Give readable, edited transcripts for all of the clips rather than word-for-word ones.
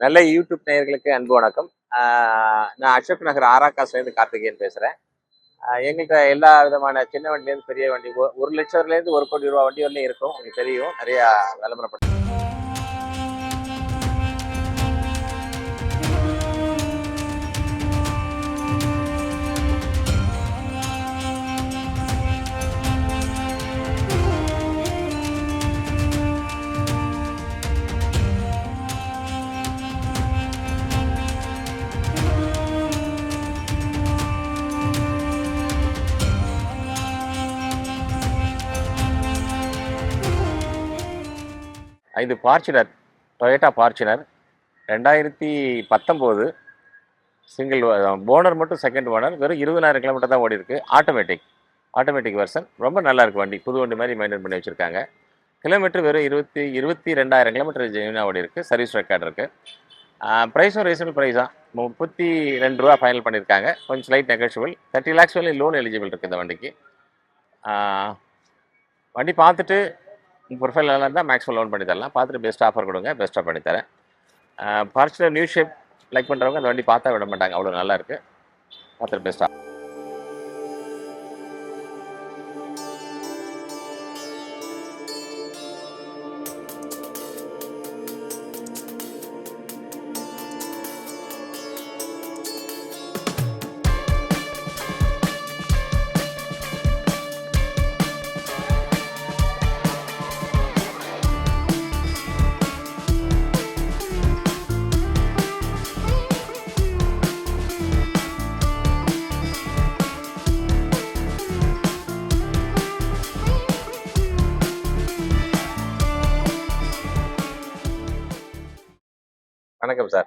நல்ல யூடியூப் நேயர்களுக்கு அன்பு வணக்கம். நான் அசோக் நகர் ஆராக்காஸ்லேருந்து கார்த்திகேயன் பேசுகிறேன். எங்கள்கிட்ட எல்லா விதமான சின்ன வண்டிலேருந்து பெரிய வண்டி, 1,00,000 1,00,00,000 வண்டி வரலையும் இருக்கும். உங்களுக்கு தெரியும், நிறையா விளம்பரப்பட்டு. 5 Fortuner, Toyota Fortuner 2019 single owner, மட்டும் செகண்ட் ஓனர். வெறும் 20,000 கிலோமீட்டர் தான் ஓடி இருக்கு. Automatic version. ரொம்ப நல்லா இருக்கு வண்டி. புது வண்டி மாதிரி மெயின்டைன் பண்ணி வச்சிருக்காங்க. கிலோமீட்டர் வெறும் 22,000 கிலோமீட்டர் ஜென்யூனாக ஓடி இருக்கு. சர்வீஸ் ரெக்கார்டு இருக்கு. ப்ரைஸும் ரீசனபிள் ப்ரைஸ் தான். 32 ரூபா ஃபைனல் பண்ணியிருக்காங்க. கொஞ்சம் ஸ்லைட் நெகோஷியபிள். 30 லேக்ஸ் வரையும் லோன் எலிஜிபிள் இருக்குது இந்த வண்டிக்கு. வண்டி பார்த்துட்டு உங்கள் ப்ரொஃபைல் நல்லா இருந்தால் மேக்ஸிமம் லோன் பண்ணி தரலாம். பார்த்துட்டு பெஸ்ட் ஆஃபர் கொடுங்க, பெஸ்ட்டாக பண்ணித்தரேன். ஃபார்ச்சுனர் நியூ ஷேப் லைக் பண்ணுறவங்க அந்த வண்டி பார்த்தா விட மாட்டாங்க, அவ்வளோ நல்லா இருக்குது. பார்த்துட்டு பெஸ்ட்டாக. வணக்கம் sir.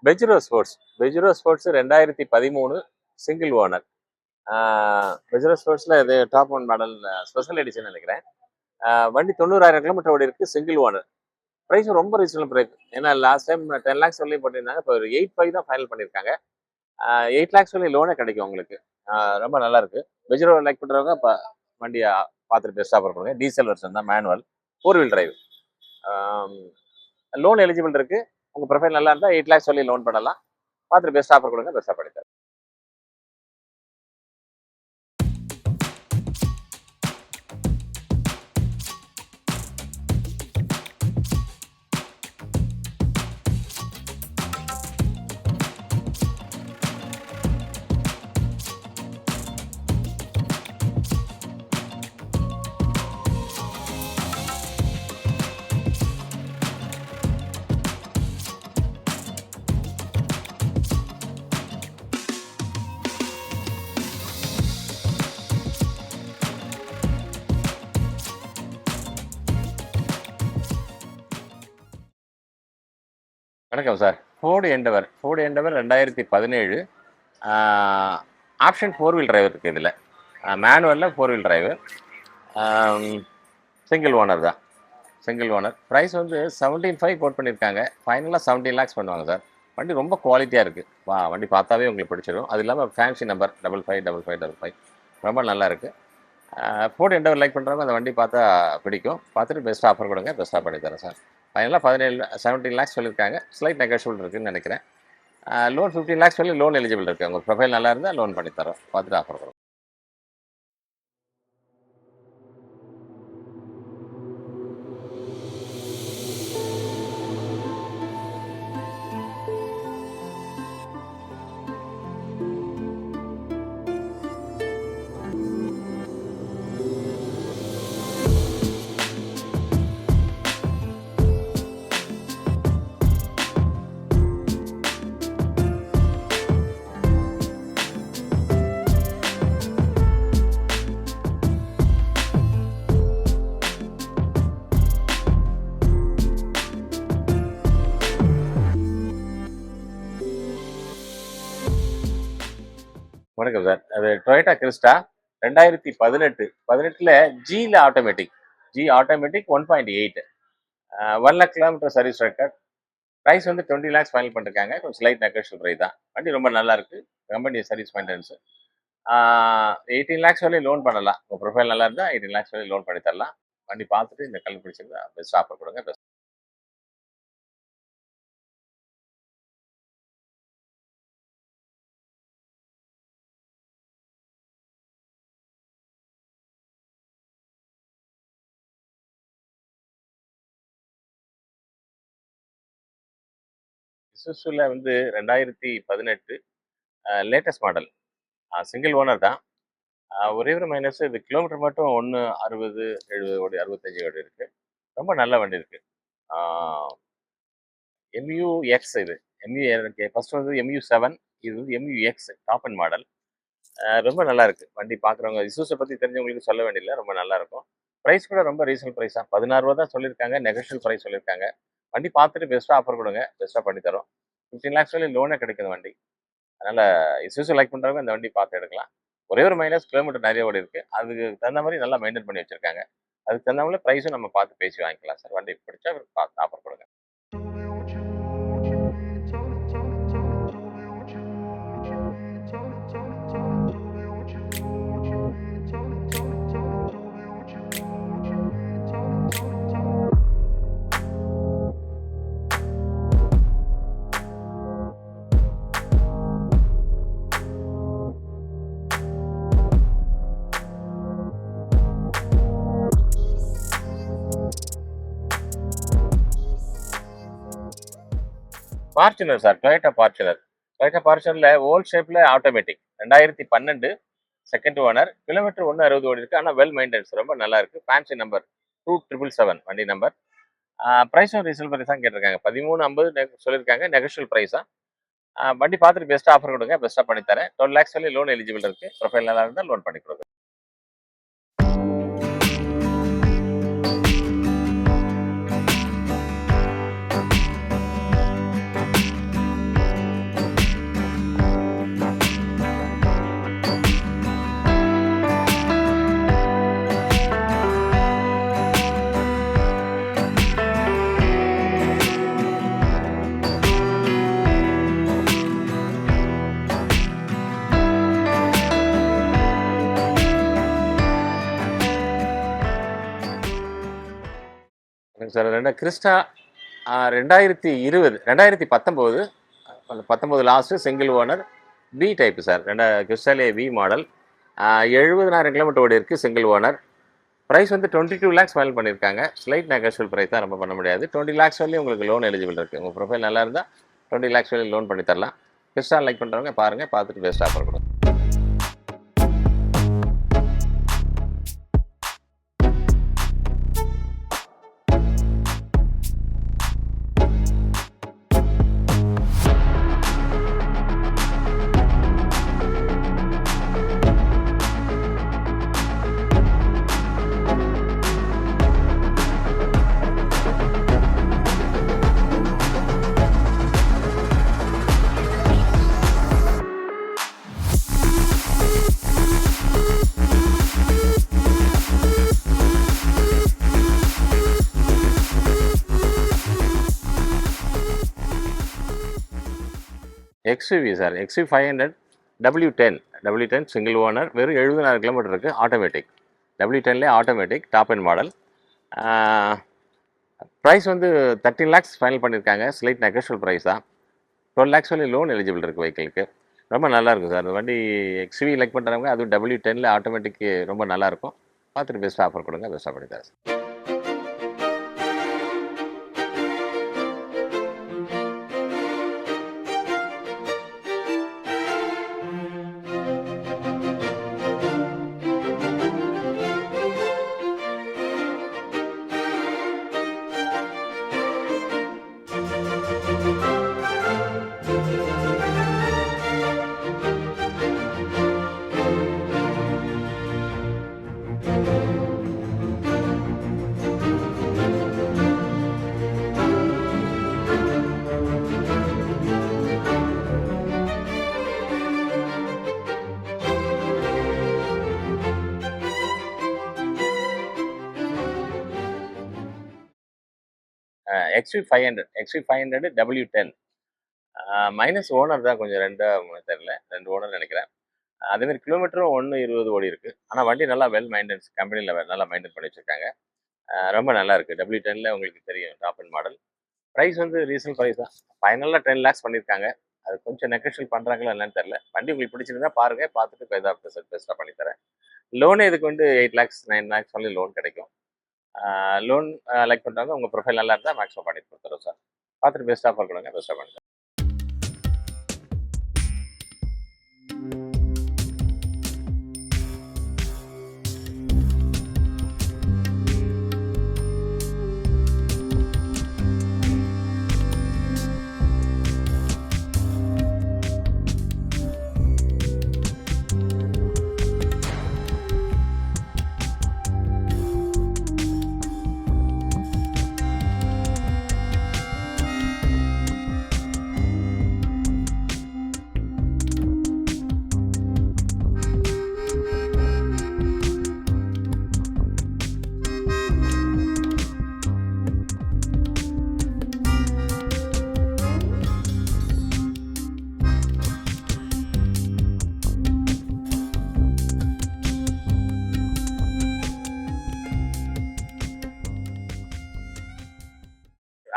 Pajero sports 2013 single owner. Pajero ஸ்போர்ட்ஸில் இது top one model special edition நினைக்கிறேன். வண்டி 90,000 கிலோமீட்டர் ஓடி இருக்கு. Single owner. ப்ரைஸ் ரொம்ப ரீசனபிள் ப்ரைஸ். ஏன்னா லாஸ்ட் டைம் 10 லேக்ஸ் சொல்லி போட்டிருந்தாங்க. இப்போ ஒரு 8.5 தான் ஃபைனல் பண்ணியிருக்காங்க. 8 லேக்ஸ் சொல்லி லோனே கிடைக்கும் உங்களுக்கு. ரொம்ப நல்லா இருக்கு. பெஜிரோ லைக் பண்ணுறவங்க இப்போ வண்டியை பார்த்துட்டு பெஸ்ட்டாக பண்ணுங்க. டீசல் வெர்ஷன் தான், manual, 4 wheel drive. Loan eligible இருக்கு. உங்கள் ப்ரொஃபைல் நல்லா இருந்தால் 8 லேக்ஸ் சொல்லி லோன் பண்ணலாம். பார்த்துட்டு பெஸ்ட் ஆஃபர் கொடுங்க, பெஸ்ட்டாக பண்ணித்தரேன். வணக்கம் sir. Ford Endeavour 2017 option 4 wheel driver இருக்குது. இதில் மேனுவலில் 4 வீல் டிரைவர். சிங்கிள் ஓனர் தான். Single owner. ப்ரைஸ் வந்து 17.5 கோட் பண்ணியிருக்காங்க. ஃபைனலாக 17 லேக்ஸ் பண்ணுவாங்க சார். வண்டி ரொம்ப குவாலிட்டியாக இருக்குது. வண்டி பார்த்தாவே உங்களுக்கு பிடிச்சிடும். அது இல்லாமல் ஃபேன்சி நம்பர் 555555 ரொம்ப நல்லா இருக்குது. ஃபோர்டு எண்டவர் லைக் பண்ணுறவங்க அந்த வண்டி பார்த்தா பிடிக்கும். பார்த்துட்டு பெஸ்ட் ஆஃபர் கொடுங்க, பெஸ்ட்டாக பண்ணித்தரேன் சார். ஃபைனலாக 17 லேக்ஸ் சொல்லியிருக்காங்க. ஸ்லைட் நெகோஷியபிள் இருக்குதுன்னு நினைக்கிறேன். லோன் 15 லேக்ஸ் சொல்லி லோன் எலிஜிபிள் இருக்குது. உங்கள் ப்ரொஃபைல் நல்லா இருந்தால் லோன் பண்ணித்தரோம். பார்த்துட்டு ஆஃபர் கொடுங்க. வணக்கம் சார். அது டொயோட்டா கிறிஸ்டா 2018 ஜியில் automatic 1.8 1 lakh kilometre service record. Price வந்து 20 லேக்ஸ் ஃபைனல் பண்ணிருக்காங்க. கொஞ்சம் ஸ்லைட் நெகோஷியபிள் ப்ரைஸ் தான். வண்டி ரொம்ப நல்லா இருக்கு. Company service maintenance. 18 லேக்ஸ் வரையும் லோன் பண்ணலாம். உங்கள் ப்ரொஃபைல் நல்லா இருந்தால் 18 லேக்ஸ் வரையும் லோன் பண்ணி தரலாம். வண்டி பார்த்துட்டு இந்த கல் பிடிச்சிருந்தா பெஸ்ட் ஆஃபர் கொடுங்க, பெஸ்ட் இசுசுல வந்து 2018 லேட்டஸ்ட் மாடல். சிங்கிள் ஓனர் தான். ஒரே ஒரு மைனஸ் இது கிலோமீட்டர் மட்டும் 60, 70 ஓடி 65 ஓடி இருக்கு. ரொம்ப நல்ல வண்டி இருக்கு. ஆ எம்யூஎக்ஸ் இது. எனக்கு ஃபர்ஸ்ட் வந்து எம்யூ7 இது வந்து எம்யூஎக்ஸ் டாப் அண்ட் மாடல். ரொம்ப நல்லா இருக்கு. வண்டி பார்க்குறவங்க இசூஸ பத்தி தெரிஞ்சவங்களுக்கு சொல்ல வேண்டியதில்ல. ரொம்ப நல்லா இருக்கும். பிரைஸ் கூட ரொம்ப ரீசனபிள் பிரைஸ் தான். ரூ. 16 தான் சொல்லியிருக்காங்க. நெகோஷியபிள் பிரைஸ் சொல்லியிருக்காங்க. வண்டி பார்த்துட்டு பெஸ்ட்டா ஆஃபர் கொடுங்க. பெஸ்ட்டா பண்ணி தரோம். 15 லேக்ஸ் வரையும் லோனே கிடைக்கும் இந்த வண்டி. அதனால இசூஸு லைக் பண்றவங்க இந்த வண்டி பார்த்து எடுக்கலாம். ஒரே ஒரு மைனஸ் கிலோமீட்டர் நிறைய ஓடி இருக்கு. அதுக்கு தகுந்த மாரி நல்லா மெயின்டெயின் பண்ணி வச்சிருக்காங்க. அதுக்கு தகுந்த மாரி பிரைஸும் நம்ம பார்த்து பேசி வாங்கிக்கலாம் சார். வண்டி பிடிச்சா பார்த்து ஆஃபர் கொடுங்க. Fortuner sir. Toyota Fortuner. Toyota ஃபார்ச்சுனர்ல ஓல்ட் ஷேப்ல ஆட்டோமேட்டிக். 2012 second owner. கிலோமீட்டர் 160 ஓடி இருக்கு. ஆனா வெல் மெயின்டெனன்ஸ் ரொம்ப நல்லா இருக்கு. ஃபேன்சி நம்பர் 2777 வண்டி நம்பர். பிரைஸும் ரீசனபிள் பிரைஸ் தான் கேட்டிருக்காங்க. 1350 சொல்லியிருக்காங்க. நெகோஷியபிள் பிரைஸா. வண்டி பார்த்துட்டு பெஸ்ட்டா ஆஃபர் கொடுங்க. பெஸ்ட்டா பண்ணி தரேன். 12 லேக்ஸ் வரையும் லோன் எலிஜிபிள் இருக்கு. ப்ரொஃபைல் நல்லா இருந்தால் லோன் பண்ணி கொடுங்க. Sir Crysta 2020 2019 19 last single owner B type sir. கிறிஸ்டாலே வி மாடல். 70,000 கிலோமீட்டர் ஓடி இருக்குது. Single owner. ப்ரைஸ் வந்து 22 லேக்ஸ் ஃபைனல் பண்ணியிருக்காங்க. ஸ்லைட் நெகோஷியபிள் ப்ரைஸ் தான், ரொம்ப பண்ண முடியாது. 20 லேக்ஸ் வரையும் உங்களுக்கு லோன் எலிஜிபிள் இருக்குது. உங்கள் ப்ரொஃபைல் நல்லா இருந்தால் 20 லேக்ஸ் வரையும் லோன் பண்ணி தரலாம். கிறிஸ்டா லைக் பண்ணுறவங்க பாருங்கள், பார்த்துட்டு பெஸ்ட் ஆஃபர் கொடுங்க. XUV sir. XUV 500 W10 single owner. வெறும் 70,000 கிலோமீட்டர் இருக்குது. ஆட்டோமேட்டிக். W10லே automatic top end model. Price வந்து 13 லேக்ஸ் ஃபைனல் பண்ணியிருக்காங்க. ஸ்லைட் நெகோஷியபிள் ப்ரைஸ் தான். 12 லேக்ஸ் வரையும் லோன் எலிஜிபிள் இருக்குது வெஹிக்கிளுக்கு. ரொம்ப நல்லாயிருக்கும் சார் இந்த வண்டி. எக்ஸ்யூவி லைக் பண்ணுறவங்க அதுவும் W10ல ஆட்டோமேட்டிக் ரொம்ப நல்லாயிருக்கும். பார்த்துட்டு பெஸ்ட் ஆஃபர் கொடுங்க. பெஸ்ட்டாக பண்ணி தரேன் sir. XV500 W10 minus owner தான் கொஞ்சம் 2 தெரியல. 2 ஓனர் நினைக்கிறேன். அதேமாதிரி கிலோமீட்டரும் 120 ஓடி இருக்கு. ஆனால் வண்டி நல்லா வெல் மெயின்டெனன்ஸ், கம்பெனியில் நல்லா மெயின்டைன் பண்ணி வச்சிருக்காங்க. ரொம்ப நல்லா இருக்கு. W10ல உங்களுக்கு தெரியும் டாப் அண்ட் மாடல். ப்ரைஸ் வந்து ரீசனல் ப்ரைஸ் தான். ஃபைனலாக 10 லேக்ஸ் பண்ணியிருக்காங்க. அது கொஞ்சம் நெகோஷியல் பண்ணுறாங்களா என்னன்னு தெரியல. வண்டி உங்களுக்கு பிடிச்சிருந்தா பாருங்க, பார்த்துட்டு பெஸ்ட்டாக பண்ணி தரேன். லோனே இதுக்கு வந்து 8 லேக்ஸ் 9 லேக்ஸ் சொல்லி லோன் கிடைக்கும். லோன் லைக் பண்ணுறாங்க. உங்கள் ப்ரொஃபைல் நல்லா இருந்தால் மேக்ஸிமம் பண்ணி கொடுத்துறோம் சார். பார்த்துட்டு பெஸ்ட் ஆஃபர் கொடுங்க. பெஸ்ட்டாக பண்ணி தரேன்.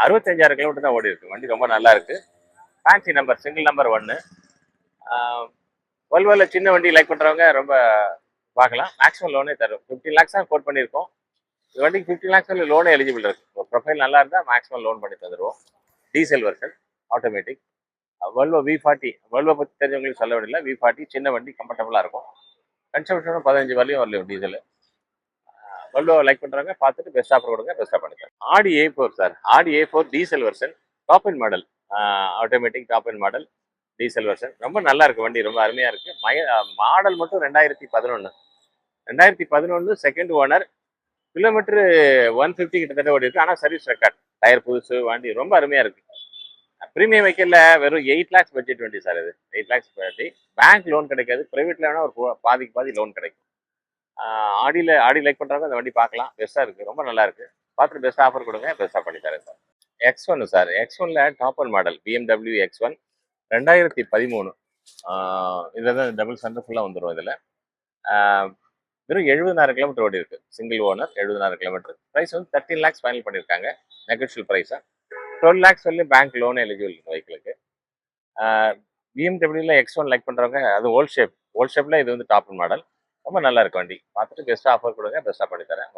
65,000 கிலோமீட்டர் தான் ஓடி இருக்கு. வண்டி ரொம்ப நல்லா இருக்கு. Fancy number, single number 1. வல்வோல சின்ன வண்டி லைக் பண்றவங்க ரொம்ப பார்க்கலாம். மேக்ஸிமம் லோனே தரும். 15 lakhs தான் கோட் பண்ணியிருக்கோம். இந்த வண்டிக்கு 15 lakhs லோனே எலிஜிபிள் இருக்கு. ப்ரொஃபைல் நல்லா இருந்தால் மேக்ஸிமம் லோன் பண்ணி தந்துடுவோம். Diesel version, automatic. Volvo V40, Volvo பற்றி தெரிஞ்சவங்களுக்கு சொல்ல வேண்டியதில்லை. V40 சின்ன வண்டி, கம்ஃபர்டபுளாக இருக்கும். கன்சம்ஷனும் 15 வரலையும் வரலையும் டீசல். வல்வோ லைக் பண்ணுறவங்க பார்த்துட்டு பெஸ்ட் ஆஃபர் கொடுங்க, பெஸ்ட்டாக பண்ணித்தரேன். ஆடி A4 சார், ஆடி A4 diesel version, top end model, automatic top end model, diesel version. ரொம்ப நல்லா இருக்கு வண்டி, ரொம்ப அருமையாக இருக்கு. மாடல் மட்டும் 2011. 2011 செகண்ட் ஓனர். கிலோமீட்டர் 150 கிட்டத்தட்ட ஓடி இருக்கு. ஆனால் சர்வீஸ் ரெக்கார்ட், டயர் புதுசு, வண்டி ரொம்ப அருமையாக இருக்கு. ப்ரீமியம் வெஹிக்கிளில் வெறும் 8 lakhs பட்ஜெட் வண்டி சார் இது. 8 lakhs வண்டி. பேங்க் லோன் கிடைக்காது. ப்ரைவேட்ல வேணா ஒரு பாதிக்கு பாதி லோன் கிடைக்கும். ஆடி லைக் பண்ணுறவங்க அந்த வண்டி பார்க்கலாம். பெஸ்ட்டாக இருக்குது, ரொம்ப நல்லா இருக்குது. பார்த்துட்டு பெஸ்ட் ஆஃபர் கொடுங்க, பெஸ்ட்டாக பண்ணி தரேன் சார். X1 சார், X1ல top end model BMW X1 2013. இதில் தான் டபுள் சென்டர் ஃபுல்லாக வந்துடும். இதில் வெறும் 70,000 கிலோமீட்டர் ஓடி இருக்கு. Single owner, 70,000 kilometre. ப்ரைஸ் வந்து 13 lakhs ஃபைனல் பண்ணியிருக்காங்க. நெகோஷியல் ப்ரைஸாக 12 lakhs சொல்லி பேங்க் லோன் எலிஜிபிள் வெஹிக்கிளுக்கு. பிஎம்டபிள்யூல X1 லைக் பண்ணுறவங்க, அது ஓல்ட் ஷேப்பில் இது வந்து டாப் அண்ட் மாடல். ரொம்ப நல்லா இருக்கு வண்டி. பார்த்துட்டு பெஸ்ட்டாக ஆஃபர் கொடுங்க, பெஸ்ட்டாக பண்ணி தரேன்.